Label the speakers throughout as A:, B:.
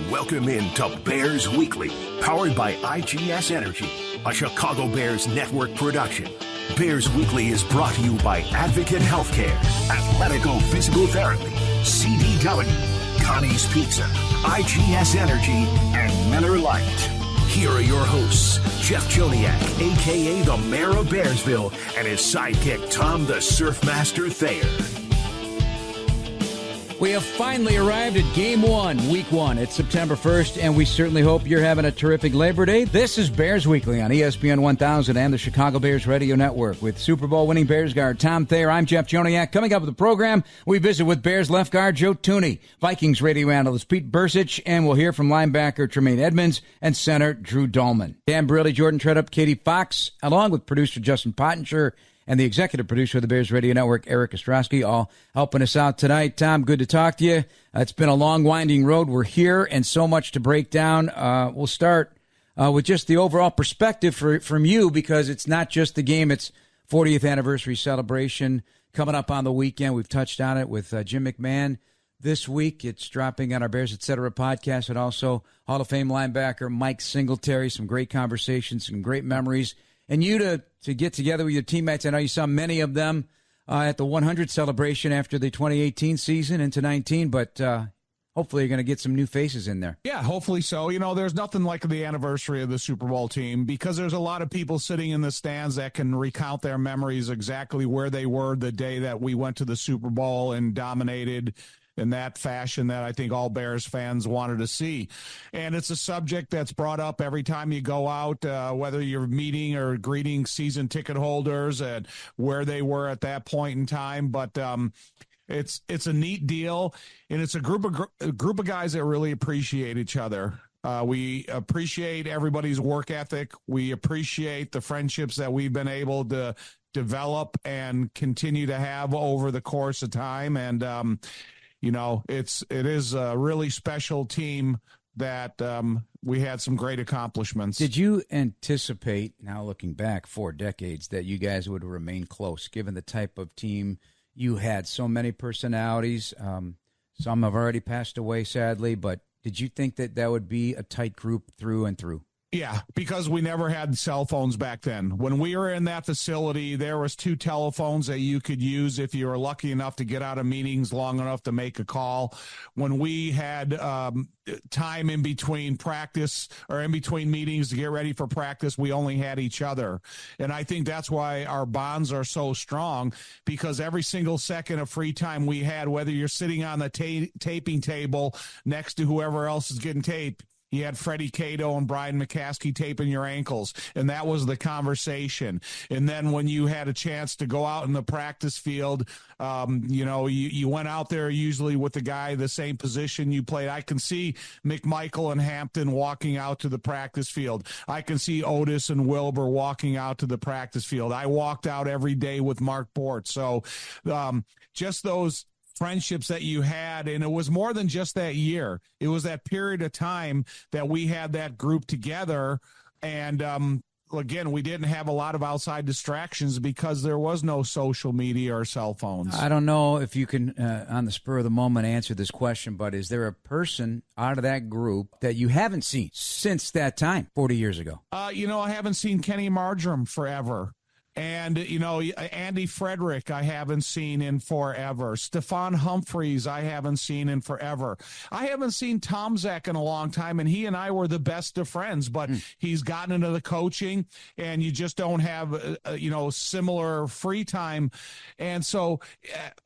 A: Welcome in to Bears Weekly, powered by IGS Energy, a Chicago Bears network production. Bears Weekly is brought to you by Advocate Healthcare, Athletico Physical Therapy, CDW, Connie's Pizza, IGS Energy, and Miller Lite. Here are your hosts, Jeff Joniak, a.k.a. the Mayor of Bearsville, and his sidekick, Tom the Surfmaster Thayer.
B: We have finally arrived at Game 1, Week 1. It's September 1st, and we certainly hope you're having a terrific Labor Day. This is Bears Weekly on ESPN 1000 and the Chicago Bears Radio Network. With Super Bowl winning Bears guard Tom Thayer, I'm Jeff Joniak. Coming up with the program, we visit with Bears left guard Joe Thuney, Vikings radio analyst Pete Bursich, and we'll hear from linebacker Tremaine Edmonds and center Drew Dahlman. Dan Briley, Jordan Treadup, Katie Fox, along with producer Justin Pottinger, and the executive producer of the Bears Radio Network, Eric Ostrowski, all helping us out tonight. Tom, good to talk to you. It's been a long, winding road. We're here and so much to break down. We'll start with just the overall perspective from you, because it's not just the game. It's 40th anniversary celebration coming up on the weekend. We've touched on it with Jim McMahon this week. It's dropping on our Bears Etc. podcast, and also Hall of Fame linebacker Mike Singletary. Some great conversations, some great memories. And you to get together with your teammates. I know you saw many of them at the 100 celebration after the 2018 season into 19, but hopefully you're going to get some new faces in there.
C: Yeah, hopefully so. You know, there's nothing like the anniversary of the Super Bowl team, because there's a lot of people sitting in the stands that can recount their memories exactly where they were the day that we went to the Super Bowl and dominated in that fashion that I think all Bears fans wanted to see. And it's a subject that's brought up every time you go out, whether you're meeting or greeting season ticket holders and where they were at that point in time. But it's a neat deal, and it's a group of guys that really appreciate each other. We appreciate everybody's work ethic. We appreciate the friendships that we've been able to develop and continue to have over the course of time. And you know, it is a really special team that we had some great accomplishments.
B: Did you anticipate, now looking back 4 decades, that you guys would remain close, given the type of team you had? So many personalities. Some have already passed away, sadly, but did you think that would be a tight group through and through?
C: Yeah, because we never had cell phones back then. When we were in that facility, there was 2 telephones that you could use if you were lucky enough to get out of meetings long enough to make a call. When we had time in between practice or in between meetings to get ready for practice, we only had each other. And I think that's why our bonds are so strong, because every single second of free time we had, whether you're sitting on the taping table next to whoever else is getting taped, you had Freddie Cato and Brian McCaskey taping your ankles, and that was the conversation. And then when you had a chance to go out in the practice field, you know, you went out there usually with the guy the same position you played. I can see McMichael and Hampton walking out to the practice field. I can see Otis and Wilbur walking out to the practice field. I walked out every day with Mark Bort. So just those friendships that you had, and it was more than just that year. It was that period of time that we had that group together, and again, we didn't have a lot of outside distractions because there was no social media or cell phones.
B: I don't know if you can, on the spur of the moment, answer this question, but is there a person out of that group that you haven't seen since that time, 40 years ago?
C: You know, I haven't seen Kenny Marjoram forever. And, you know, Andy Frederick, I haven't seen in forever. Stephon Humphreys, I haven't seen in forever. I haven't seen Tom Zach in a long time, and he and I were the best of friends, but he's gotten into the coaching, and you just don't have, you know, similar free time. And so,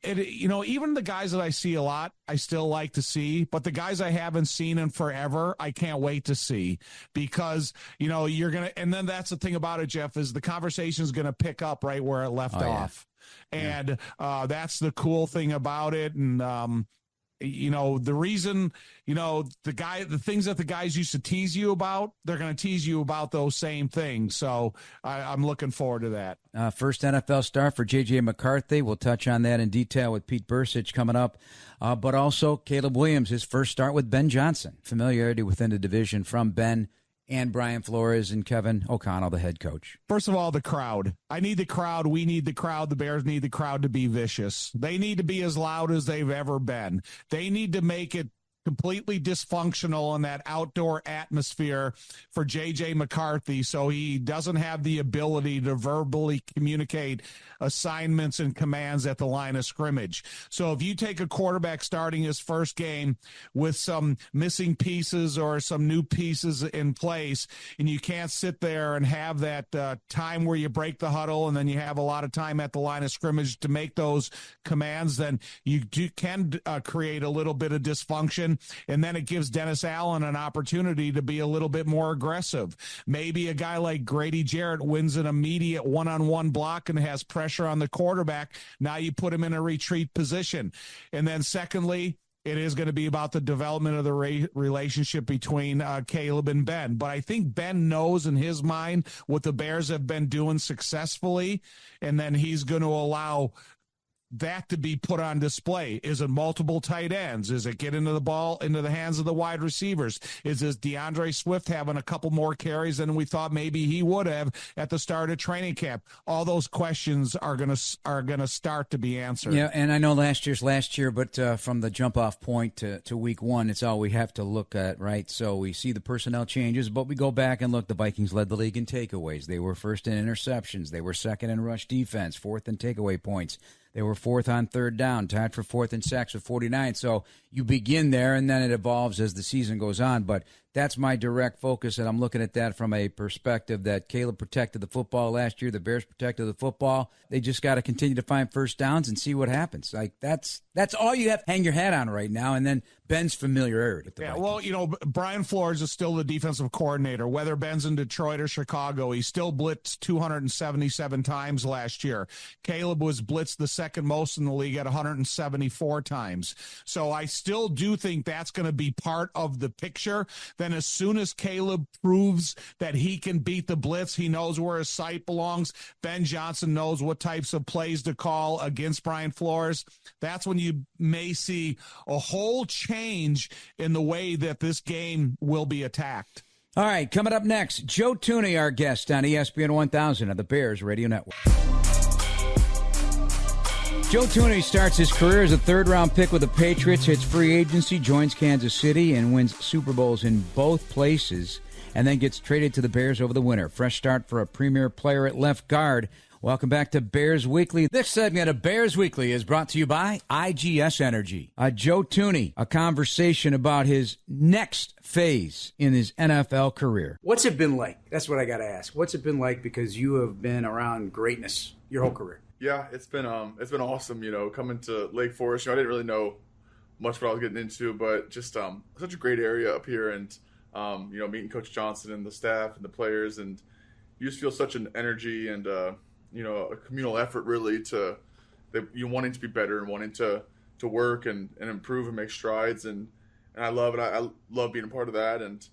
C: you know, even the guys that I see a lot, I still like to see, but the guys I haven't seen in forever, I can't wait to see, because, you know, you're going to, and then that's the thing about it, Jeff, is the conversation is going to pick up right where it left off. And that's the cool thing about it. And, you know, the reason, you know, the things that the guys used to tease you about, they're going to tease you about those same things. So I'm looking forward to that.
B: First NFL start for J.J. McCarthy. We'll touch on that in detail with Pete Bursich coming up. But also Caleb Williams, his first start with Ben Johnson. Familiarity within the division from Ben and Brian Flores and Kevin O'Connell, the head coach.
C: First of all, the crowd. I need the crowd. We need the crowd. The Bears need the crowd to be vicious. They need to be as loud as they've ever been. They need to make it completely dysfunctional in that outdoor atmosphere for J.J. McCarthy, so he doesn't have the ability to verbally communicate assignments and commands at the line of scrimmage. So if you take a quarterback starting his first game with some missing pieces or some new pieces in place, and you can't sit there and have that time where you break the huddle and then you have a lot of time at the line of scrimmage to make those commands, then you can create a little bit of dysfunction, and then it gives Dennis Allen an opportunity to be a little bit more aggressive. Maybe a guy like Grady Jarrett wins an immediate one-on-one block and has pressure on the quarterback. Now you put him in a retreat position. And then secondly, it is going to be about the development of the relationship between Caleb and Ben. But I think Ben knows in his mind what the Bears have been doing successfully, and then he's going to allow that to be put on display. Is it multiple tight ends? Is it get into the ball into the hands of the wide receivers? Is this DeAndre Swift having a couple more carries than we thought maybe he would have at the start of training camp? All those questions are gonna start to be answered.
B: Yeah, and I know last year, but from the jump off point to week one, it's all we have to look at, right? So we see the personnel changes, but we go back and look. The Vikings led the league in takeaways. They were first in interceptions. They were second in rush defense, fourth in takeaway points. They were fourth on third down, tied for fourth in sacks with 49. So you begin there, and then it evolves as the season goes on. But that's my direct focus, and I'm looking at that from a perspective that Caleb protected the football last year. The Bears protected the football. They just got to continue to find first downs and see what happens. Like that's all you have to hang your hat on right now. And then Ben's familiarity with the Vikings.
C: Well, you know, Brian Flores is still the defensive coordinator. Whether Ben's in Detroit or Chicago, he still blitzed 277 times last year. Caleb was blitzed the second most in the league at 174 times. So I still do think that's going to be part of the picture. Then as soon as Caleb proves that he can beat the blitz, he knows where his sight belongs, Ben Johnson knows what types of plays to call against Brian Flores, that's when you may see a whole change in the way that this game will be attacked.
B: All right, coming up next, Joe Thuney, our guest on ESPN 1000 of the Bears Radio Network. Joe Thuney starts his career as a third-round pick with the Patriots, hits free agency, joins Kansas City, and wins Super Bowls in both places, and then gets traded to the Bears over the winter. Fresh start for a premier player at left guard. Welcome back to Bears Weekly. This segment of Bears Weekly is brought to you by IGS Energy. Joe Thuney, a conversation about his next phase in his NFL career. What's it been like? That's what I got to ask. What's it been like, because you have been around greatness your whole career?
D: Yeah, it's been awesome, you know, coming to Lake Forest. You know, I didn't really know much what I was getting into, but just such a great area up here, and you know, meeting Coach Johnson and the staff and the players, and you just feel such an energy and you know, a communal effort really to you wanting to be better and wanting to work and improve and make strides, and I love it. I love being a part of that, and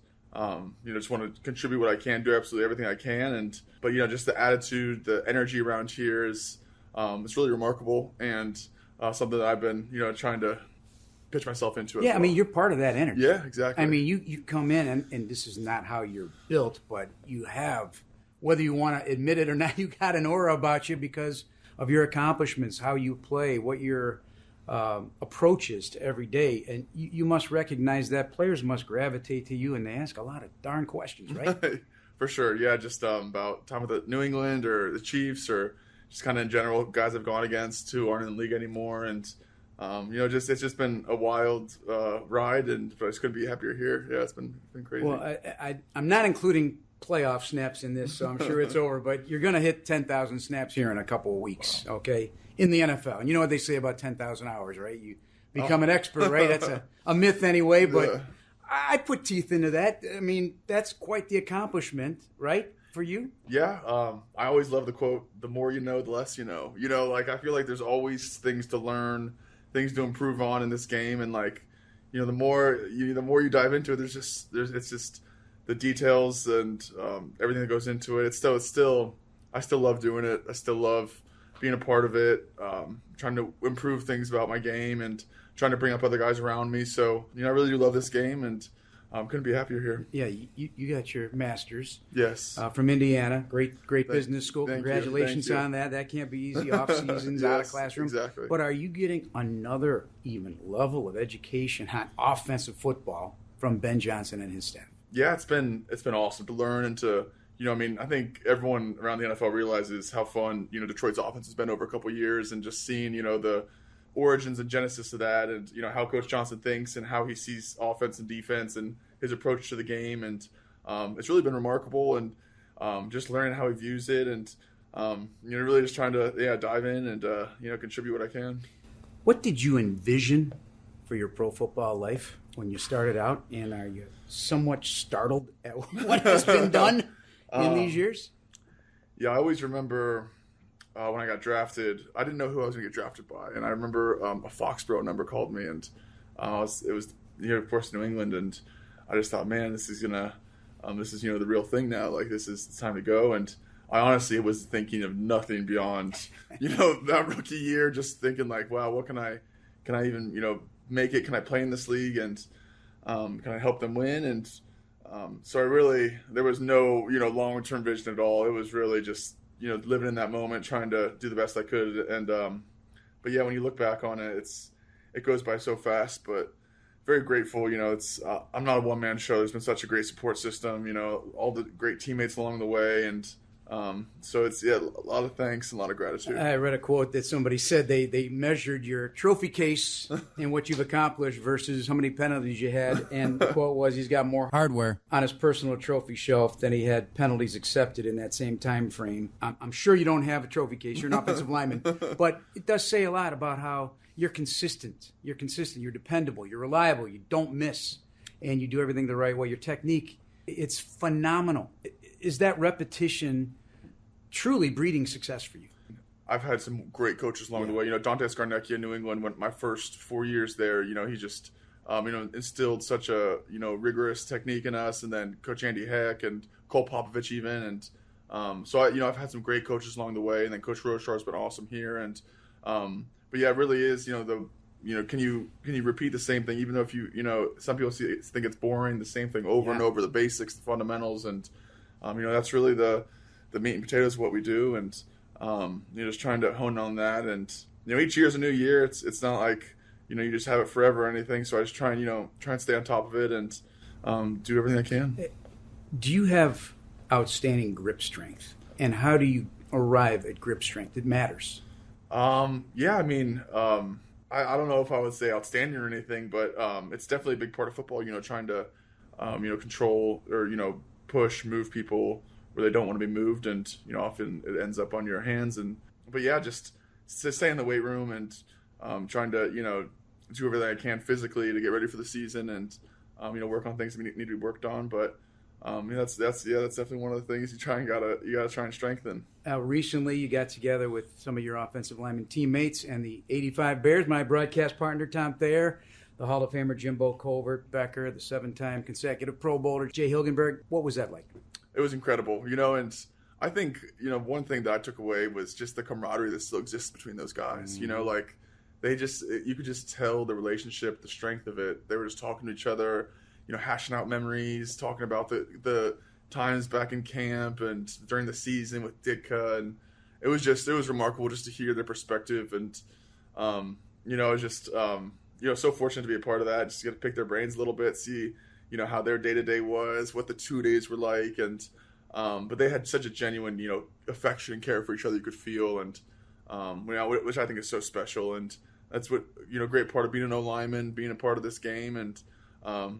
D: you know, just want to contribute what I can, do absolutely everything I can, but you know, just the attitude, the energy around here is it's really remarkable, and something that I've been, you know, trying to pitch myself into.
B: Yeah, I mean, you're part of that energy.
D: Yeah, exactly.
B: I mean, you come in, and this is not how you're built, but you have, whether you want to admit it or not, you got an aura about you because of your accomplishments, how you play, what your approach is to every day. And you must recognize that players must gravitate to you, and they ask a lot of darn questions, right?
D: For sure, yeah, just about time with the New England or the Chiefs, or just kind of in general, guys I've gone against who aren't in the league anymore, and you know, it's just been a wild ride, but I just couldn't be happier here. Yeah, it's been crazy.
B: Well, I'm not including playoff snaps in this, so I'm sure it's over, but you're going to hit 10,000 snaps here in a couple of weeks, okay, in the NFL. And you know what they say about 10,000 hours, right? You become an expert, right? That's a myth anyway, but yeah. I put teeth into that. I mean, that's quite the accomplishment, right? For you?
D: Yeah. I always love the quote, the more you know, the less you know. You know, like, I feel like there's always things to learn, things to improve on in this game. And, like, you know, the more you dive into it, it's just the details and everything that goes into it. I still love doing it. I still love being a part of it, trying to improve things about my game and trying to bring up other guys around me. So, you know, I really do love this game, and couldn't be happier here.
B: Yeah, you got your master's.
D: Yes.
B: From Indiana. Great business school.
D: Thank
B: Congratulations
D: you.
B: on that. That can't be easy. Off seasons, out of classroom.
D: Exactly.
B: But are you getting another even level of education on offensive football from Ben Johnson and his staff?
D: Yeah, it's been awesome to learn and to, I think everyone around the NFL realizes how fun, Detroit's offense has been over a couple of years, and just seeing, the origins and genesis of that, and, how Coach Johnson thinks and how he sees offense and defense and his approach to the game. And it's really been remarkable, and just learning how he views it, and, really just trying to, dive in and, contribute what I can.
B: What did you envision for your pro football life when you started out, and are you somewhat startled at what has been done in these years?
D: Yeah, I always remember when I got drafted, I didn't know who I was going to get drafted by. And I remember a Foxborough number called me, and it was, of course, New England. And I just thought, man, this is the real thing now. Like, it's time to go. And I honestly was thinking of nothing beyond, that rookie year, just thinking like, wow, what can I even, make it? Can I play in this league? And can I help them win? And so there was no, long-term vision at all. It was really just, living in that moment, trying to do the best I could. And, but yeah, when you look back on it, it goes by so fast, but very grateful. I'm not a one-man show. There's been such a great support system, all the great teammates along the way. And, so it's a lot of thanks and a lot of gratitude.
B: I read a quote that somebody said they measured your trophy case and what you've accomplished versus how many penalties you had. And the quote was, he's got more hardware on his personal trophy shelf than he had penalties accepted in that same time frame. I'm sure you don't have a trophy case. You're an offensive lineman. But it does say a lot about how you're consistent. You're dependable. You're reliable. You don't miss. And you do everything the right way. Your technique, it's phenomenal. Is that repetition truly breeding success for you?
D: I've had some great coaches along the way. Dante Scarnecchia in New England, my first 4 years there, he just, instilled such a, rigorous technique in us. And then Coach Andy Heck and Cole Popovich even. And so, I've had some great coaches along the way. And then Coach Rochar has been awesome here. And, but yeah, it really is, can you repeat the same thing, even though if some people think it's boring, the same thing over and over, the basics, the fundamentals. And, that's really the meat and potatoes of what we do, and just trying to hone on that. And each year is a new year. It's not like you just have it forever or anything. So I just try and stay on top of it and do everything I can.
B: Do you have outstanding grip strength, and how do you arrive at grip strength? It matters.
D: Yeah, I mean, I don't know if I would say outstanding or anything, but it's definitely a big part of football. Trying to control or push, move people where they don't want to be moved, and often it ends up on your hands. But yeah, just stay in the weight room and trying to do everything I can physically to get ready for the season, and work on things that need to be worked on. But that's definitely one of the things you gotta try and strengthen.
B: Recently, you got together with some of your offensive lineman teammates and the '85 Bears. My broadcast partner Tom Thayer, the Hall of Famer Jimbo Colbert-Becker, the 7-time consecutive Pro Bowler Jay Hilgenberg. What was that like?
D: It was incredible, and I think, one thing that I took away was just the camaraderie that still exists between those guys. Like you could just tell the relationship, the strength of it. They were just talking to each other, hashing out memories, talking about the times back in camp and during the season with Ditka. And it was remarkable just to hear their perspective. And, I was just, so fortunate to be a part of that. Just get to pick their brains a little bit, see, how their day-to-day was, what the 2 days were like. And, but they had such a genuine, affection and care for each other you could feel. And, which I think is so special. And that's what, great part of being an O-lineman, being a part of this game. And, it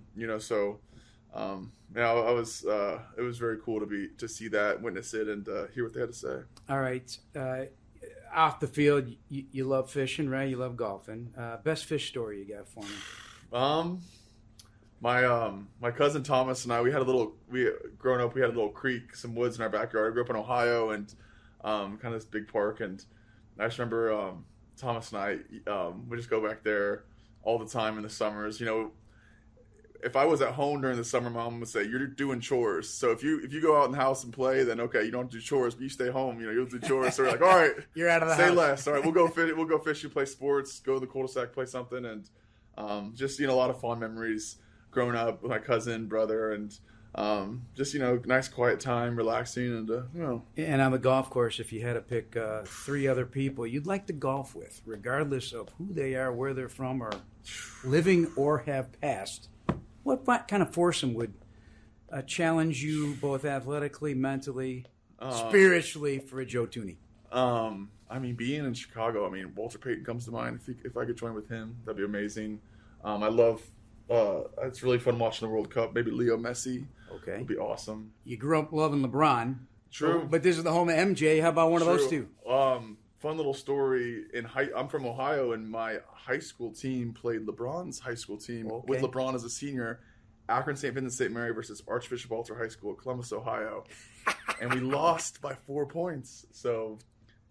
D: was very cool to see that, witness it, and hear what they had to say.
B: All right. Off the field, you love fishing, right? You love golfing. Best fish story you got for me?
D: My cousin Thomas and I, growing up, we had a little creek, some woods in our backyard. I grew up in Ohio, and kind of this big park. And I just remember Thomas and I, we just go back there all the time in the summers. If I was at home during the summer, Mom would say, "You're doing chores. So if you go out in the house and play, then okay, you don't do chores, but you stay home. You'll do chores." So we're like, "All right,
B: you're out of the
D: house. Say less. All right, we'll go fishing, play sports, go to the cul-de-sac, play something." And just a lot of fond memories growing up with my cousin, brother, and just, nice quiet time, relaxing, and,
B: And on the golf course, if you had to pick 3 other people you'd like to golf with, regardless of who they are, where they're from, or living or have passed, what kind of foursome would challenge you both athletically, mentally, spiritually for a Joe Thuney?
D: Being in Chicago, Walter Payton comes to mind. If I could join with him, that'd be amazing. I love, it's really fun watching the World Cup. Maybe Leo Messi.
B: Okay.
D: Would be awesome.
B: You grew up loving LeBron.
D: True.
B: But this is the home of MJ. How about one of those two?
D: Fun little story. I'm from Ohio, and my high school team played LeBron's high school team with LeBron as a senior. Akron St. Vincent St. Mary versus Archbishop Walter High School, Columbus, Ohio. And we lost by 4 points. So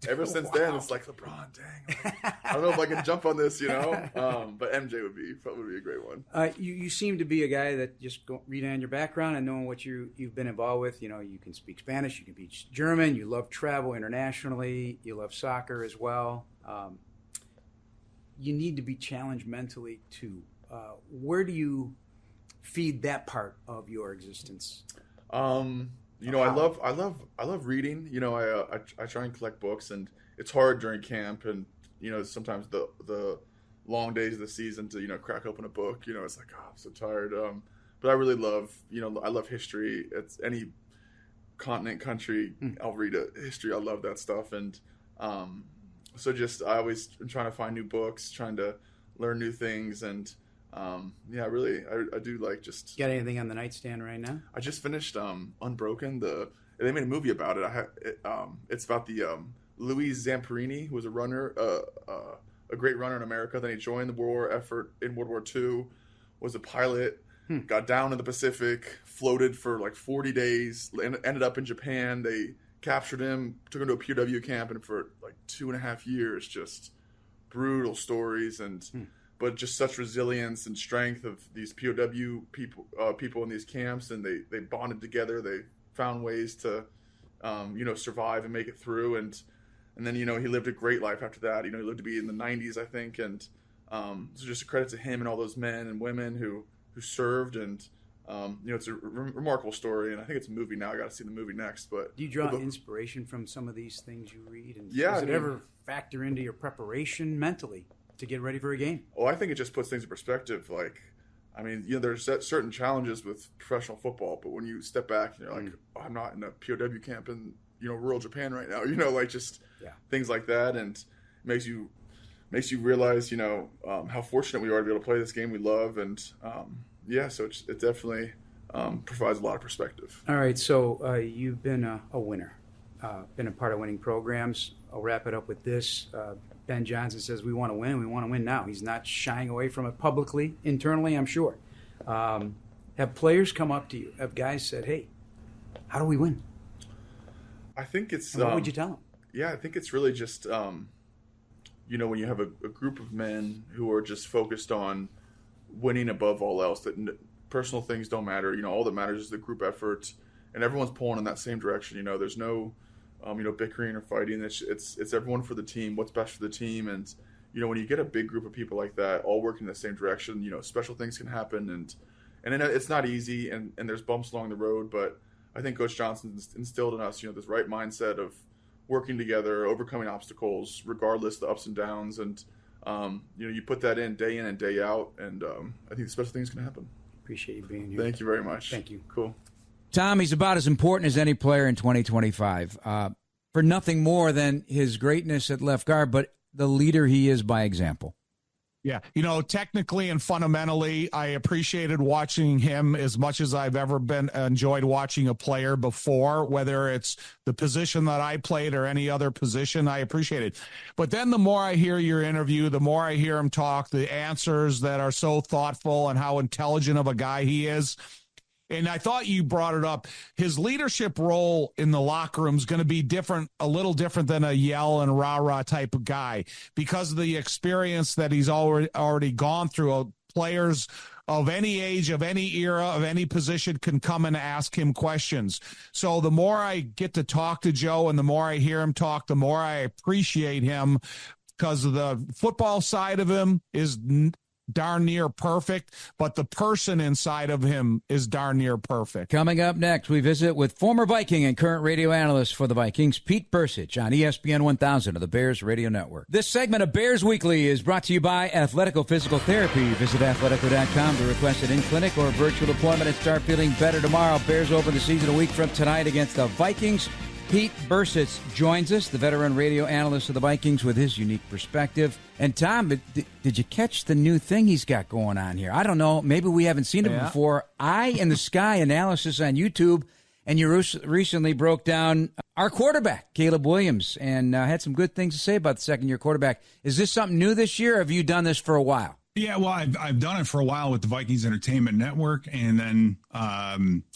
D: ever since then, it's like, LeBron, dang. I don't know if I can jump on this, but MJ would be a great one.
B: You seem to be a guy that just reading on your background and knowing what you've been involved with. You can speak Spanish, you can speak German, you love travel internationally, you love soccer as well. You need to be challenged mentally too. Where do you feed that part of your existence?
D: I love reading. I try and collect books, and it's hard during camp, and sometimes the long days of the season to crack open a book. It's like, oh, I'm so tired. But I really love I love history. It's any continent, country, I'll read a history. I love that stuff, and so just I always am trying to find new books, trying to learn new things, and I do like just.
B: Got anything on the nightstand right now?
D: I just finished Unbroken. They made a movie about it. It's about the Louis Zamperini, who was a runner, a great runner in America. Then he joined the World War effort in World War II, was a pilot, got down in the Pacific, floated for like 40 days, ended up in Japan. They captured him, took him to a POW camp, and for like 2.5 years, just brutal stories and. But just such resilience and strength of these POW people in these camps, and they bonded together. They found ways to, survive and make it through, and then he lived a great life after that. He lived to be in the 90s, I think, and so just a credit to him and all those men and women who served, and it's a remarkable story, and I think it's a movie now. I got to see the movie next. But
B: do you draw inspiration from some of these things you read, and
D: does
B: it ever factor into your preparation mentally to get ready for a game?
D: Well, I think it just puts things in perspective. There's certain challenges with professional football, but when you step back and you're like, oh, I'm not in a POW camp in, rural Japan right now, things like that. And it makes you realize, how fortunate we are to be able to play this game we love. And so it definitely provides a lot of perspective.
B: All right. So you've been a winner, been a part of winning programs. I'll wrap it up with this. Ben Johnson says we want to win, and we want to win now. He's not shying away from it publicly, internally, I'm sure. Have players come up to you? Have guys said, hey, how do we win?
D: I think it's...
B: And what would you tell them?
D: Yeah, I think it's really just, when you have a group of men who are just focused on winning above all else, that personal things don't matter. All that matters is the group effort, and everyone's pulling in that same direction. There's no... bickering or fighting. It's everyone for the team, what's best for the team. And, when you get a big group of people like that, all working in the same direction, special things can happen. And it's not easy, and there's bumps along the road. But I think Coach Johnson instilled in us, this right mindset of working together, overcoming obstacles, regardless of the ups and downs. And, you put that in and day out. And I think special things can happen.
B: Appreciate you being here.
D: Thank you very much.
B: Thank you.
D: Cool.
B: Tom, he's about as important as any player in 2025 for nothing more than his greatness at left guard, but the leader he is by example.
C: Yeah, technically and fundamentally, I appreciated watching him as much as I've ever enjoyed watching a player before, whether it's the position that I played or any other position, I appreciate it. But then the more I hear your interview, the more I hear him talk, the answers that are so thoughtful and how intelligent of a guy he is. And I thought you brought it up. His leadership role in the locker room is going to be a little different than a yell and rah-rah type of guy because of the experience that he's already gone through. Players of any age, of any era, of any position can come and ask him questions. So the more I get to talk to Joe and the more I hear him talk, the more I appreciate him because of the football side of him is darn near perfect, but the person inside of him is darn near perfect.
B: Coming up next, we visit with former Viking and current radio analyst for the Vikings, Pete Persich, on ESPN 1000 of the Bears Radio Network. This segment of Bears Weekly is brought to you by Athletico Physical Therapy. Visit athletico.com to request an in-clinic or virtual appointment and start feeling better tomorrow. Bears open the season a week from tonight against the Vikings. Pete Persich joins us, the veteran radio analyst of the Vikings, with his unique perspective. And, Tom, did you catch the new thing he's got going on here? I don't know. Maybe we haven't seen it before. Eye in the Sky analysis on YouTube. And you recently broke down our quarterback, Caleb Williams, and had some good things to say about the second-year quarterback. Is this something new this year, or have you done this for a while?
E: Yeah, well, I've done it for a while with the Vikings Entertainment Network, and then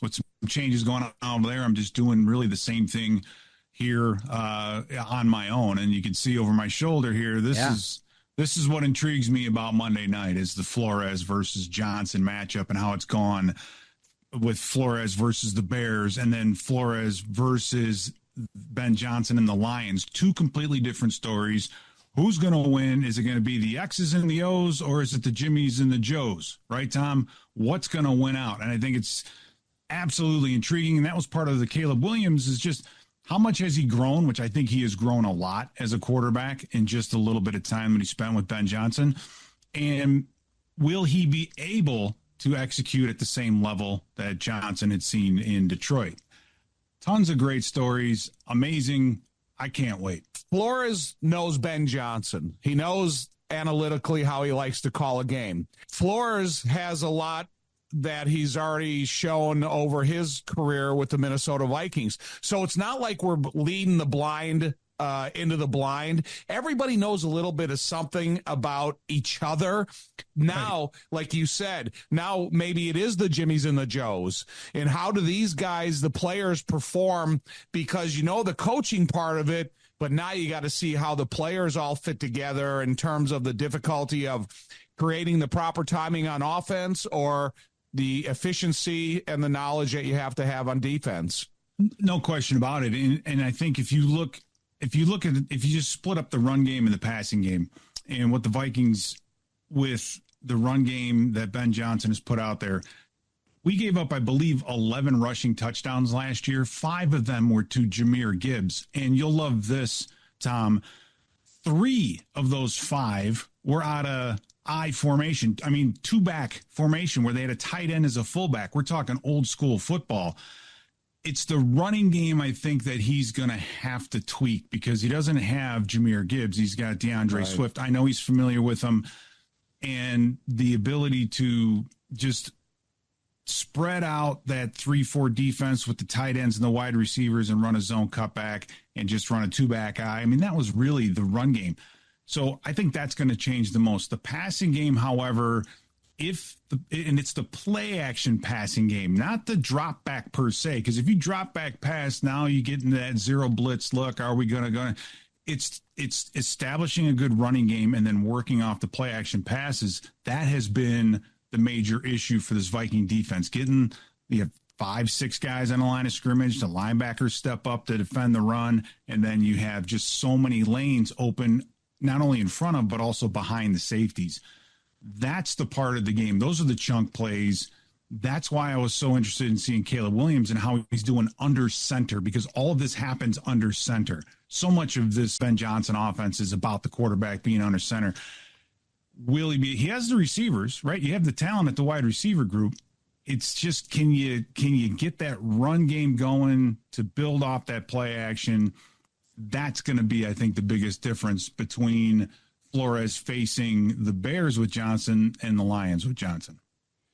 E: with some changes going on over there, I'm just doing really the same thing here on my own. And you can see over my shoulder here, this is what intrigues me about Monday night, is the Flores versus Johnson matchup and how it's gone with Flores versus the Bears, and then Flores versus Ben Johnson and the Lions. Two completely different stories. Who's going to win? Is it going to be the X's and the O's, or is it the Jimmys and the Joes? Right, Tom? What's going to win out? And I think it's absolutely intriguing. And that was part of the Caleb Williams, is just how much has he grown, which I think he has grown a lot as a quarterback in just a little bit of time that he spent with Ben Johnson. And will he be able to execute at the same level that Johnson had seen in Detroit? Tons of great stories. Amazing. I can't wait.
C: Flores knows Ben Johnson. He knows analytically how he likes to call a game. Flores has a lot that he's already shown over his career with the Minnesota Vikings. So it's not like we're leading the blind into the blind. Everybody knows a little bit of something about each other. Now, like you said, now maybe it is the Jimmys and the Joes. And how do these guys, the players, perform? Because you know the coaching part of it, but now you got to see how the players all fit together in terms of the difficulty of creating the proper timing on offense, or the efficiency and the knowledge that you have to have on defense.
E: No question about it. And I think if you just split up the run game and the passing game, and what the Vikings, with the run game that Ben Johnson has put out there, we gave up, I believe, 11 rushing touchdowns last year. 5 of them were to Jahmyr Gibbs. And you'll love this, Tom. 3 of those 5 were out of I formation. I mean, 2-back formation where they had a tight end as a fullback. We're talking old school football. It's the running game, I think, that he's going to have to tweak, because he doesn't have Jahmyr Gibbs. He's got DeAndre Swift. I know he's familiar with him, and the ability to just spread out that 3-4 defense with the tight ends and the wide receivers and run a zone cutback and just run a 2-back eye. I mean, that was really the run game. So I think that's going to change the most. The passing game, however, and it's the play action passing game, not the drop back per se. Because if you drop back pass, now you get into that zero blitz look. Are we going to go? It's establishing a good running game and then working off the play action passes. That has been the major issue for this Viking defense. You have 5-6 guys on the line of scrimmage. The linebackers step up to defend the run, and then you have just so many lanes open, not only in front of, but also behind the safeties. That's the part of the game. Those are the chunk plays. That's why I was so interested in seeing Caleb Williams and how he's doing under center, because all of this happens under center. So much of this Ben Johnson offense is about the quarterback being under center. He has the receivers, right? You have the talent at the wide receiver group. It's just, can you get that run game going to build off that play action? That's going to be, I think, the biggest difference between Flores facing the Bears with Johnson and the Lions with Johnson.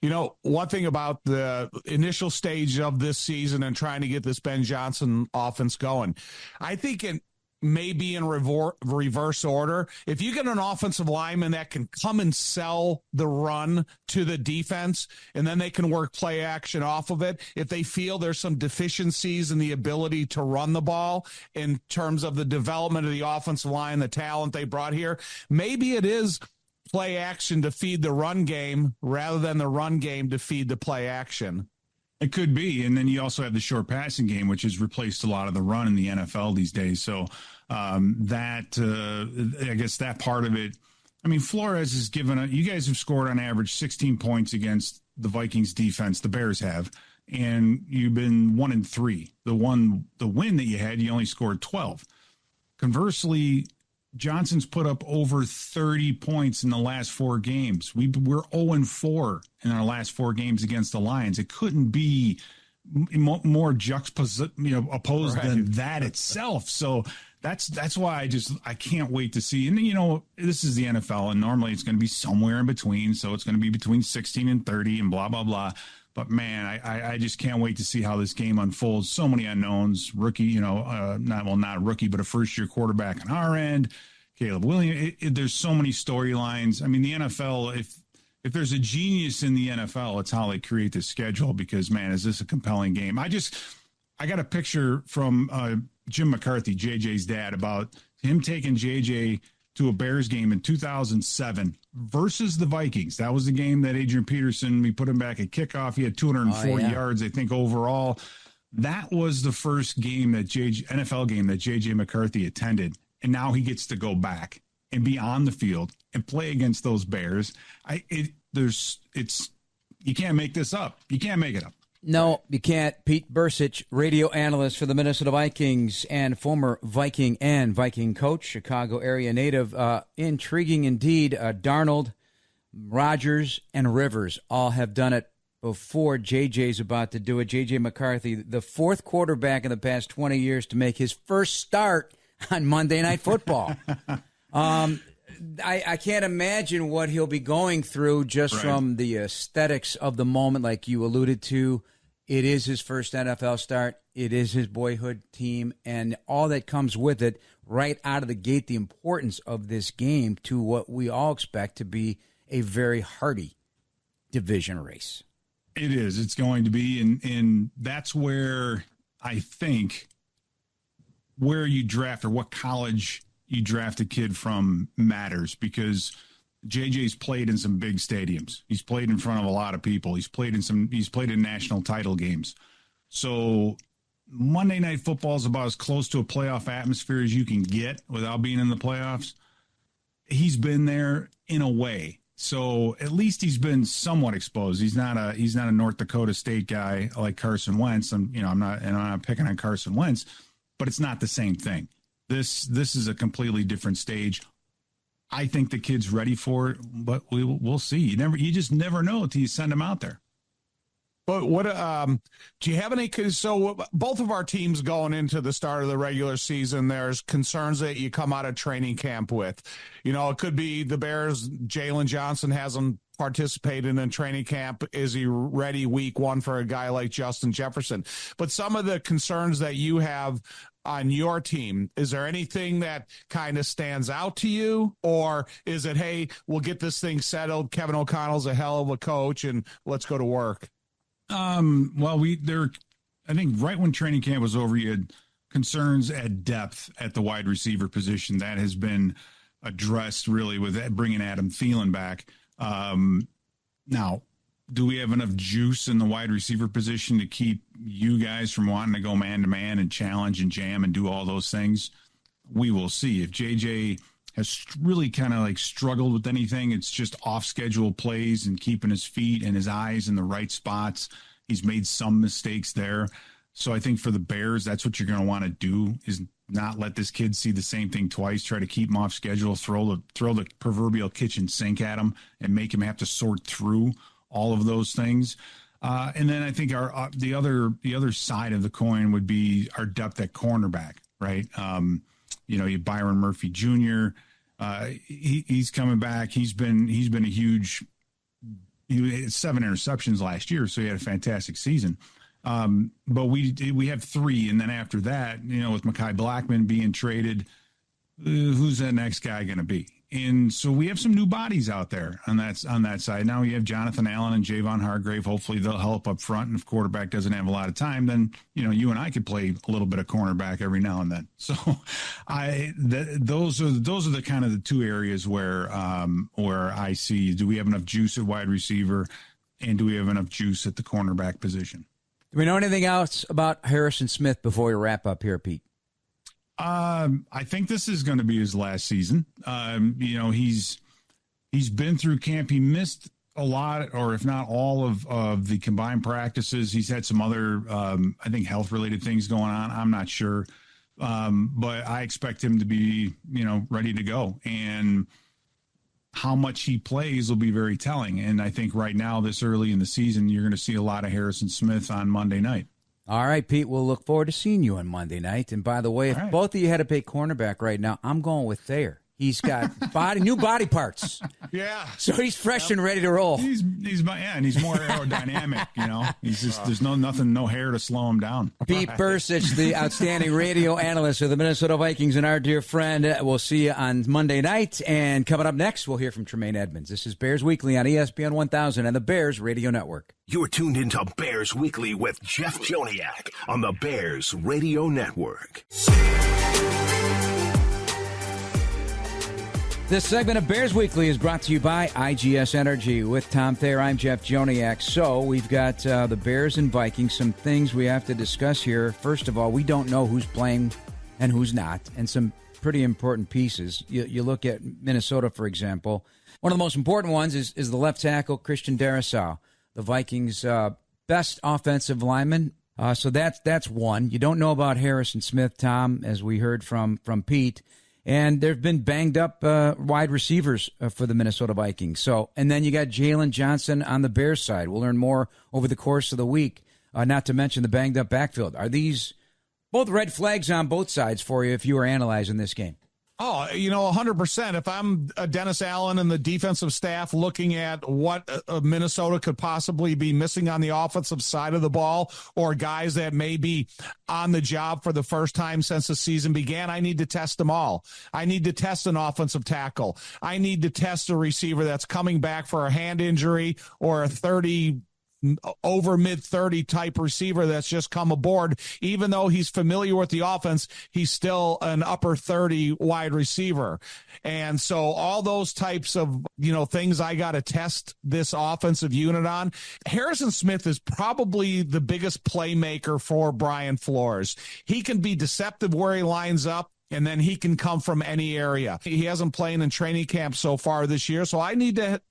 C: You know, one thing about the initial stage of this season and trying to get this Ben Johnson offense going, I think it may be in reverse order. If you get an offensive lineman that can come and sell the run to the defense, and then they can work play action off of it, if they feel there's some deficiencies in the ability to run the ball in terms of the development of the offensive line, the talent they brought here, maybe it is play action to feed the run game rather than the run game to feed the play action.
E: It could be. And then you also have the short passing game, which has replaced a lot of the run in the NFL these days. So I guess that part of it I mean, Flores has you guys have scored on average 16 points against the Vikings defense. The Bears have, and you've been 1-3. The win that you had, you only scored 12. Conversely, Johnson's put up over 30 points in the last 4 games. We're 0-4 in our last 4 games against the Lions. It couldn't be more opposed
C: right.
E: than that itself. So that's why I can't wait to see. And this is the NFL, and normally it's going to be somewhere in between. So it's going to be between 16 and 30 and blah blah blah. But man, I just can't wait to see how this game unfolds. So many unknowns. Rookie, not rookie, but a first-year quarterback on our end. Caleb Williams. There's so many storylines. I mean, the NFL. If there's a genius in the NFL, it's how they create the schedule. Because man, is this a compelling game? I got a picture from Jim McCarthy, JJ's dad, about him taking JJ to a Bears game in 2007 versus the Vikings. That was the game that Adrian Peterson, we put him back at kickoff. He had 240 yards, I think, overall. That was the first game NFL game that JJ McCarthy attended. And now he gets to go back and be on the field and play against those Bears. You can't make this up. You can't make it up.
B: No, you can't. Pete Bursich, radio analyst for the Minnesota Vikings and former Viking and Viking coach, Chicago area native. Intriguing indeed. Darnold, Rodgers, and Rivers all have done it before JJ's about to do it. JJ McCarthy, the 4th quarterback in the past 20 years to make his first start on Monday Night Football. I can't imagine what he'll be going through just from the aesthetics of the moment, like you alluded to. It is his first NFL start. It is his boyhood team, and all that comes with it right out of the gate, the importance of this game to what we all expect to be a very hearty division race.
E: It is. It's going to be, and that's where I think where you draft or what college you draft a kid from matters, because JJ's played in some big stadiums. He's played in front of a lot of people. He's played in national title games. So Monday Night Football is about as close to a playoff atmosphere as you can get without being in the playoffs. He's been there in a way. So at least he's been somewhat exposed. He's not a North Dakota State guy like Carson Wentz. I'm not picking on Carson Wentz, but it's not the same thing. This is a completely different stage. I think the kid's ready for it, but we'll see. You just never know until you send him out there.
C: But what do you have any? So both of our teams going into the start of the regular season, there's concerns that you come out of training camp with. It could be the Bears. Jalen Johnson hasn't participated in training camp. Is he ready week 1 for a guy like Justin Jefferson? But some of the concerns that you have on your team, is there anything that kind of stands out to you? Or is it, hey, we'll get this thing settled. Kevin O'Connell's a hell of a coach and let's go to work?
E: I think right when training camp was over, you had concerns at depth at the wide receiver position. That has been addressed really with bringing Adam Thielen back. Now, do we have enough juice in the wide receiver position to keep you guys from wanting to go man-to-man and challenge and jam and do all those things? We will see. If JJ has really kind of struggled with anything, it's just off-schedule plays and keeping his feet and his eyes in the right spots. He's made some mistakes there. So I think for the Bears, that's what you're going to want to do, is not let this kid see the same thing twice, try to keep him off schedule, throw the proverbial kitchen sink at him and make him have to sort through all of those things. And then I think the other side of the coin would be our depth at cornerback, right? You have Byron Murphy Jr. He's coming back. He's been a huge. He had 7 interceptions last year, so he had a fantastic season. But we have 3, and then after that, with Mekhi Blackman being traded, who's that next guy going to be? And so we have some new bodies out there on that side. Now we have Jonathan Allen and Javon Hargrave. Hopefully they'll help up front. And if quarterback doesn't have a lot of time, then, you and I could play a little bit of cornerback every now and then. So those are the kind of the 2 areas where I see, do we have enough juice at wide receiver, and do we have enough juice at the cornerback position?
B: Do we know anything else about Harrison Smith before we wrap up here, Pete?
E: I think this is going to be his last season. He's been through camp. He missed a lot, or if not all of the combined practices. He's had some other, I think, health-related things going on. I'm not sure. But I expect him to be, ready to go. And how much he plays will be very telling. And I think right now, this early in the season, you're going to see a lot of Harrison Smith on Monday night.
B: All right, Pete, we'll look forward to seeing you on Monday night. And by the way, if both of you had to pay cornerback right now, I'm going with Thayer. He's got new body parts.
C: Yeah.
B: So he's fresh and ready to roll.
E: And he's more aerodynamic, He's just there's no hair to slow him down.
B: Pete Bursich, the outstanding radio analyst of the Minnesota Vikings, and our dear friend. We'll see you on Monday night. And coming up next, we'll hear from Tremaine Edmonds. This is Bears Weekly on ESPN 1000 and the Bears Radio Network.
A: You're tuned into Bears Weekly with Jeff Joniak on the Bears Radio Network.
B: This segment of Bears Weekly is brought to you by IGS Energy. With Tom Thayer, I'm Jeff Joniak. So we've got the Bears and Vikings, some things we have to discuss here. First of all, we don't know who's playing and who's not, and some pretty important pieces. You look at Minnesota, for example. One of the most important ones is the left tackle, Christian Darrisaw, the Vikings' best offensive lineman. So that's one. You don't know about Harrison Smith, Tom, as we heard from Pete. And there have been banged up wide receivers for the Minnesota Vikings. So, and then you got Jalen Johnson on the Bears side. We'll learn more over the course of the week, not to mention the banged up backfield. Are these both red flags on both sides for you if you were analyzing this game?
C: Oh, 100%. If I'm Dennis Allen and the defensive staff looking at what Minnesota could possibly be missing on the offensive side of the ball, or guys that may be on the job for the first time since the season began, I need to test them all. I need to test an offensive tackle. I need to test a receiver that's coming back for a hand injury, or a over mid-30 type receiver that's just come aboard. Even though he's familiar with the offense, he's still an upper 30 wide receiver. And so all those types of, things I got to test this offensive unit on. Harrison Smith is probably the biggest playmaker for Brian Flores. He can be deceptive where he lines up, and then he can come from any area. He hasn't played in training camp so far this year, so I need to,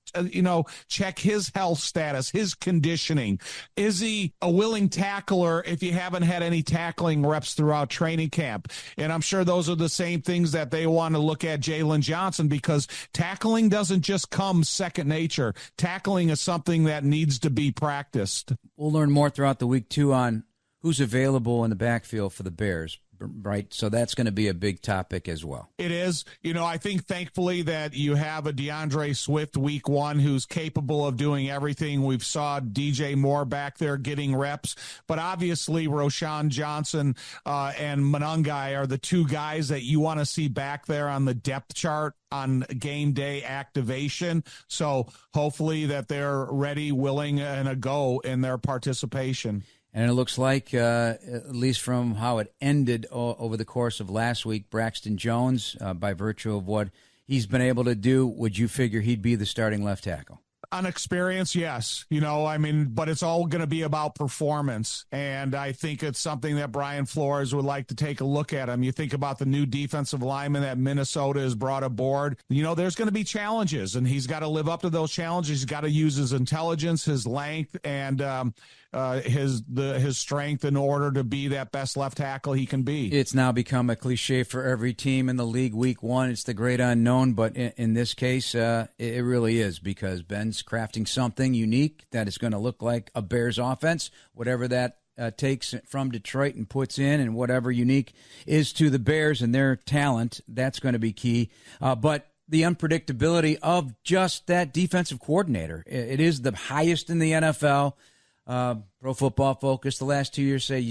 C: check his health status, his conditioning. Is he a willing tackler if you haven't had any tackling reps throughout training camp? And I'm sure those are the same things that they want to look at Jalen Johnson, because tackling doesn't just come second nature. Tackling is something that needs to be practiced.
B: We'll learn more throughout the week, too, on who's available in the backfield for the Bears. Right, so that's going to be a big topic as well.
C: It is. I think thankfully that you have a DeAndre Swift week one who's capable of doing everything. We've saw DJ Moore back there getting reps, but obviously Roschon Johnson and Monangai are the two guys that you want to see back there on the depth chart on game day activation. So hopefully that they're ready, willing, and a go in their participation.
B: And it looks like, at least from how it ended over the course of last week, Braxton Jones, by virtue of what he's been able to do, would you figure he'd be the starting left tackle?
C: On experience, yes. But it's all going to be about performance. And I think it's something that Brian Flores would like to take a look at him. You think about the new defensive lineman that Minnesota has brought aboard. There's going to be challenges, and he's got to live up to those challenges. He's got to use his intelligence, his length, and his strength in order to be that best left tackle he can be.
B: It's now become a cliche for every team in the league. Week one, it's the great unknown, but in this case, it really is, because Ben's crafting something unique that is going to look like a Bears offense, whatever that takes from Detroit and puts in, and whatever unique is to the Bears and their talent, that's going to be key. But the unpredictability of just that defensive coordinator, it is the highest in the NFL. Pro Football Focus the last 2 years say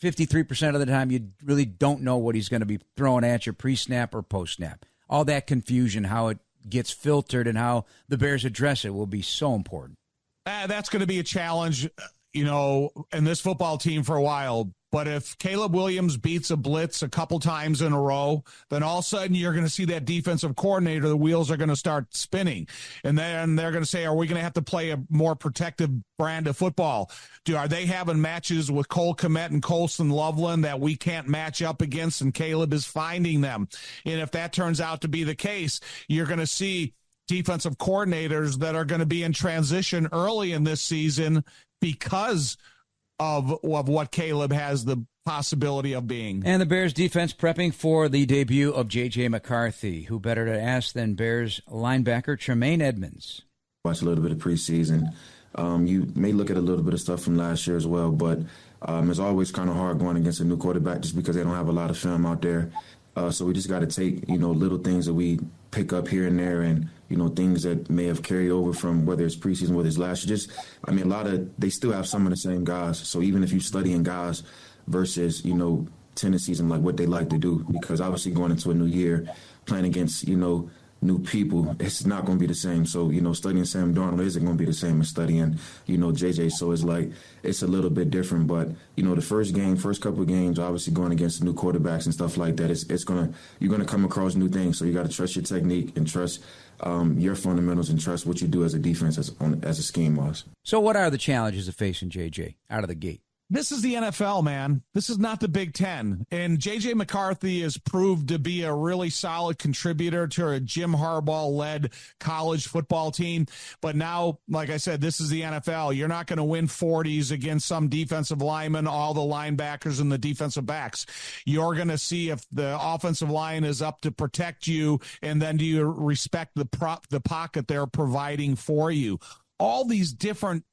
B: 53% of the time you really don't know what he's going to be throwing at you pre-snap or post-snap. All that confusion, how it gets filtered and how the Bears address it will be so important.
C: That's going to be a challenge, in this football team for a while. But if Caleb Williams beats a blitz a couple times in a row, then all of a sudden you're going to see that defensive coordinator, the wheels are going to start spinning. And then they're going to say, are we going to have to play a more protective brand of football? Are they having matches with Cole Kmet and Colston Loveland that we can't match up against, and Caleb is finding them? And if that turns out to be the case, you're going to see defensive coordinators that are going to be in transition early in this season because of what Caleb has the possibility of being.
B: And the Bears defense prepping for the debut of J.J. McCarthy. Who better to ask than Bears linebacker Tremaine Edmonds?
F: Watch a little bit of preseason. You may look at a little bit of stuff from last year as well, but it's always kind of hard going against a new quarterback just because they don't have a lot of film out there. So we just got to take, little things that we pick up here and there and, things that may have carried over from whether it's preseason, whether it's last year. They still have some of the same guys. So even if you're studying guys versus, tendencies and like what they like to do, because obviously going into a new year, playing against, new people, it's not going to be the same. So, studying Sam Darnold isn't going to be the same as studying, JJ. So it's a little bit different. But, the first couple of games, obviously going against new quarterbacks and stuff like that, you're going to come across new things. So you got to trust your technique and trust your fundamentals and trust what you do as a defense as a scheme was.
B: So what are the challenges of facing JJ out of the gate?
C: This is the NFL, man. This is not the Big Ten. And J.J. McCarthy has proved to be a really solid contributor to a Jim Harbaugh-led college football team. But now, like I said, this is the NFL. You're not going to win 40s against some defensive linemen, all the linebackers and the defensive backs. You're going to see if the offensive line is up to protect you, and then do you respect the pocket they're providing for you. All these different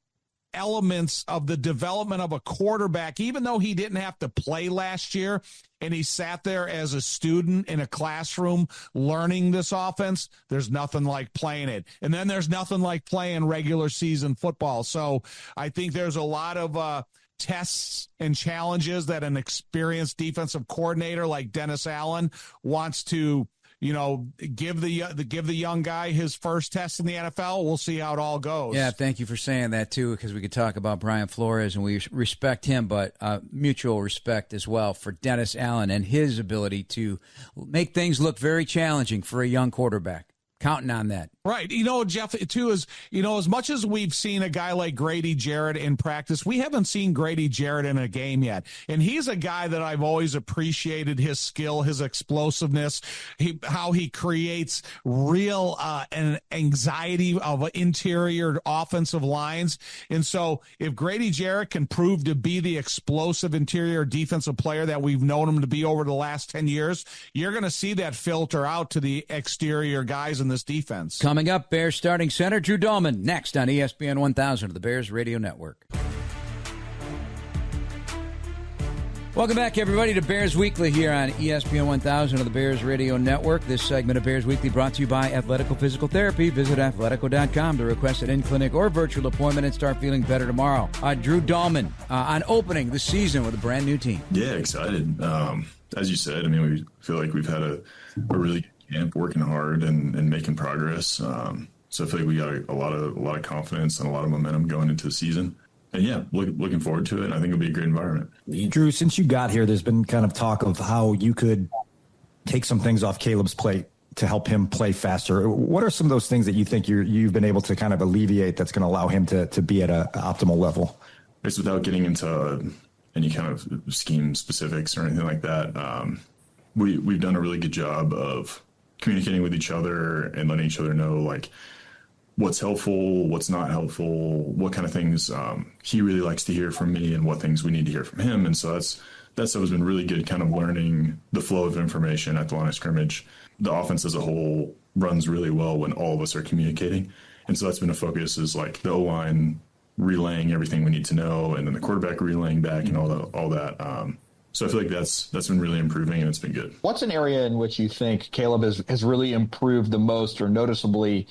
C: elements of the development of a quarterback, even though he didn't have to play last year and he sat there as a student in a classroom learning this offense, there's nothing like playing it. And then there's nothing like playing regular season football. So I think there's a lot of tests and challenges that an experienced defensive coordinator like Dennis Allen wants to give the young guy his first test in the NFL. We'll see how it all goes.
B: Yeah, thank you for saying that, too, because we could talk about Brian Flores, and we respect him, but mutual respect as well for Dennis Allen and his ability to make things look very challenging for a young quarterback. Counting on that.
C: Right. Jeff, too, is, as much as we've seen a guy like Grady Jarrett in practice, we haven't seen Grady Jarrett in a game yet. And he's a guy that I've always appreciated his skill, his explosiveness, how he creates real an anxiety of interior offensive lines. And so if Grady Jarrett can prove to be the explosive interior defensive player that we've known him to be over the last 10 years, you're going to see that filter out to the exterior guys in this defense.
B: Coming up, Bears starting center Drew Dalman next on ESPN 1000 of the Bears Radio Network. Welcome back, everybody, to Bears Weekly here on ESPN 1000 of the Bears Radio Network. This segment of Bears Weekly brought to you by Athletico Physical Therapy. Visit athletico.com to request an in-clinic or virtual appointment and start feeling better tomorrow. Drew Dalman on opening the season with a brand new team.
G: Yeah, excited. As you said, we feel like we've had a really good camp, working hard and making progress. So I feel like we got a lot of confidence and a lot of momentum going into the season. And yeah, looking forward to it. And I think it'll be a great environment.
H: Drew, since you got here, there's been kind of talk of how you could take some things off Caleb's plate to help him play faster. What are some of those things that you think you've been able to kind of alleviate that's going to allow him to be at an optimal level?
G: It's without getting into any kind of scheme specifics or anything like that. We've done a really good job of communicating with each other and letting each other know, like, what's helpful, what's not helpful, what kind of things he really likes to hear from me and what things we need to hear from him. And so that stuff has been really good, kind of learning the flow of information at the line of scrimmage. The offense as a whole runs really well when all of us are communicating. And so that's been a focus, is like the O-line relaying everything we need to know, and then the quarterback relaying back and all that. So I feel like that's been really improving, and it's been good.
I: What's an area in which you think Caleb has really improved the most or noticeably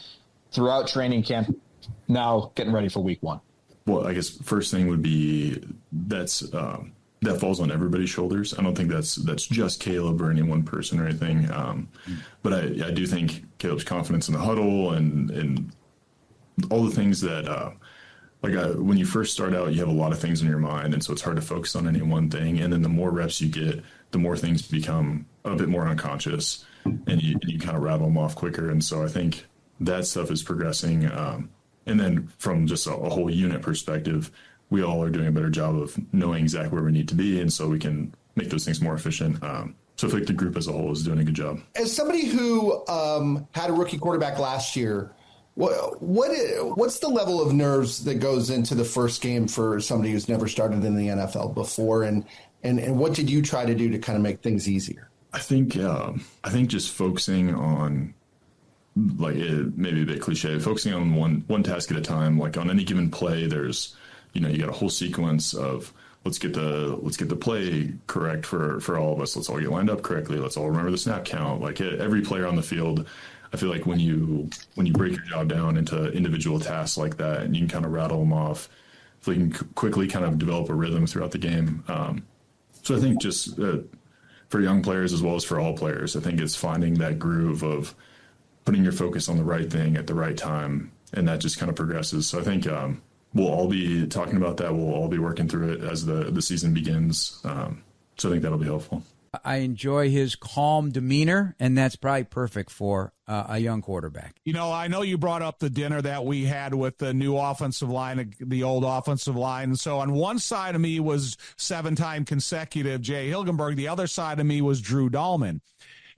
I: throughout training camp, now getting ready for week one?
G: Well, I guess first thing would be that falls on everybody's shoulders. I don't think that's just Caleb or any one person or anything. But I do think Caleb's confidence in the huddle and all the things that when you first start out, you have a lot of things in your mind, and so it's hard to focus on any one thing. And then the more reps you get, the more things become a bit more unconscious, and you kind of rattle them off quicker. And so I think that stuff is progressing. And then from just a whole unit perspective, we all are doing a better job of knowing exactly where we need to be, and so we can make those things more efficient. So I feel like the group as a whole is doing a good job.
J: As somebody who had a rookie quarterback last year, what's the level of nerves that goes into the first game for somebody who's never started in the NFL before, and what did you try to do to kind of make things easier?
G: I think just focusing on, like, it may be a bit cliche, focusing on one task at a time. Like on any given play, there's, you got a whole sequence of let's get the play correct for all of us. Let's all get lined up correctly. Let's all remember the snap count. Like every player on the field, I feel like when you break your job down into individual tasks like that, and you can kind of rattle them off, so you can quickly kind of develop a rhythm throughout the game. So I think just for young players as well as for all players, I think it's finding that groove of putting your focus on the right thing at the right time, and that just kind of progresses. So I think we'll all be talking about that. We'll all be working through it as the season begins. So I think that'll be helpful.
B: I enjoy his calm demeanor, and that's probably perfect for a young quarterback.
C: I know you brought up the dinner that we had with the new offensive line, the old offensive line. And so on one side of me was 7-time consecutive Jay Hilgenberg. The other side of me was Drew Dahlman.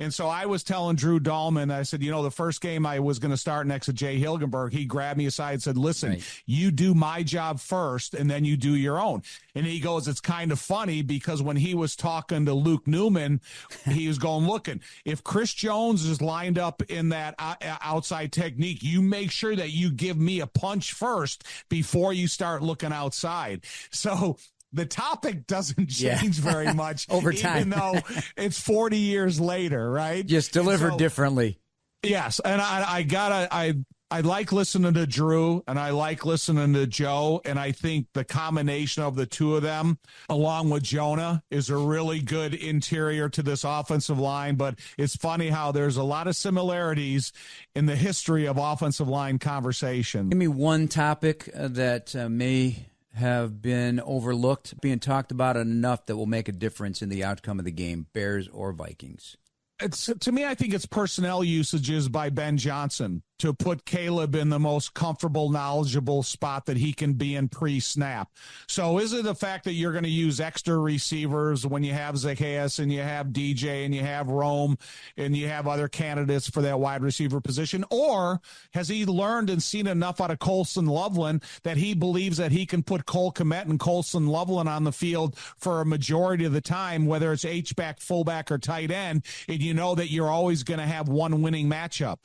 C: And so I was telling Drew Dahlman, I said, the first game I was going to start next to Jay Hilgenberg, he grabbed me aside and said, listen, right, you do my job first and then you do your own. And he goes, it's kind of funny because when he was talking to Luke Newman, he was going, looking, if Chris Jones is lined up in that outside technique, you make sure that you give me a punch first before you start looking outside. So the topic doesn't change very much
B: over time,
C: even though it's 40 years later, right?
B: Just delivered differently.
C: Yes, and I like listening to Drew, and I like listening to Joe, and I think the combination of the two of them, along with Jonah, is a really good interior to this offensive line. But it's funny how there's a lot of similarities in the history of offensive line conversation.
B: Give me one topic that may have been overlooked, being talked about enough that will make a difference in the outcome of the game, Bears or Vikings.
C: To me, I think it's personnel usages by Ben Johnson to put Caleb in the most comfortable, knowledgeable spot that he can be in pre-snap. So is it the fact that you're going to use extra receivers when you have Zacchaeus and you have DJ and you have Rome and you have other candidates for that wide receiver position? Or has he learned and seen enough out of Colson Loveland that he believes that he can put Cole Kmet and Colson Loveland on the field for a majority of the time, whether it's H-back, fullback, or tight end, and you know that you're always going to have one winning matchup?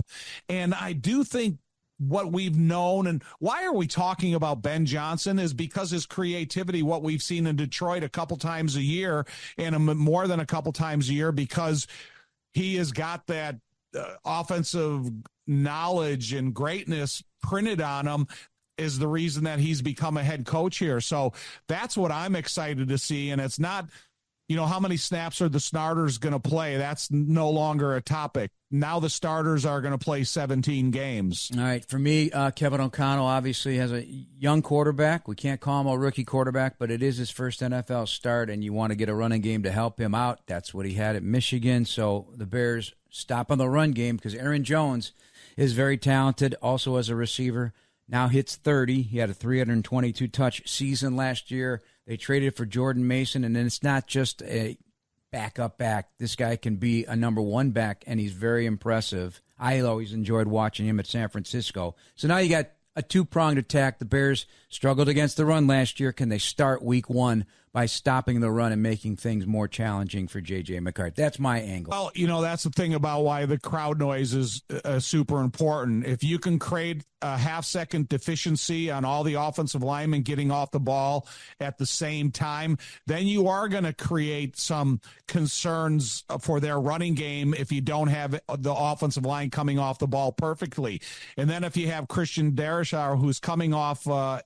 C: And I do think what we've known, and why are we talking about Ben Johnson, is because his creativity, what we've seen in Detroit a couple times a year and more than a couple times a year, because he has got that offensive knowledge and greatness printed on him, is the reason that he's become a head coach here. So that's what I'm excited to see. And it's not, how many snaps are the starters going to play? That's no longer a topic. Now the starters are going to play 17 games.
B: All right. For me, Kevin O'Connell obviously has a young quarterback. We can't call him a rookie quarterback, but it is his first NFL start, and you want to get a running game to help him out. That's what he had at Michigan. So the Bears stop on the run game because Aaron Jones is very talented, also as a receiver. Now hits 30. He had a 322-touch season last year. They traded for Jordan Mason, and then it's not just a backup back. This guy can be a number one back, and he's very impressive. I always enjoyed watching him at San Francisco. So now you got a two-pronged attack. The Bears struggled against the run last year. Can they start week one by stopping the run and making things more challenging for J.J. McCarthy? That's my angle.
C: Well, that's the thing about why the crowd noise is super important. If you can create a half-second deficiency on all the offensive linemen getting off the ball at the same time, then you are going to create some concerns for their running game if you don't have the offensive line coming off the ball perfectly. And then if you have Christian Darrisaw, who's coming off a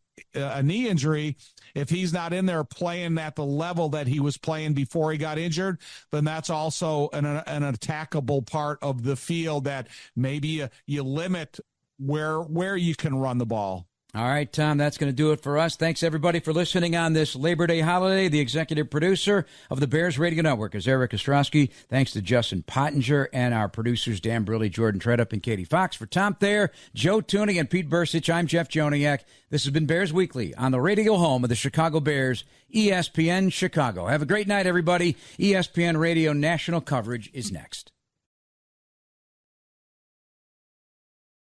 C: knee injury, if he's not in there playing at the level that he was playing before he got injured, then that's also an attackable part of the field that maybe you limit where you can run the ball.
B: All right, Tom, that's going to do it for us. Thanks, everybody, for listening on this Labor Day holiday. The executive producer of the Bears Radio Network is Eric Ostrowski. Thanks to Justin Pottinger and our producers, Dan Briley, Jordan Treadup, and Katie Fox. For Tom Thayer, Joe Thuney, and Pete Bursich, I'm Jeff Joniak. This has been Bears Weekly on the radio home of the Chicago Bears, ESPN Chicago. Have a great night, everybody. ESPN Radio national coverage is next.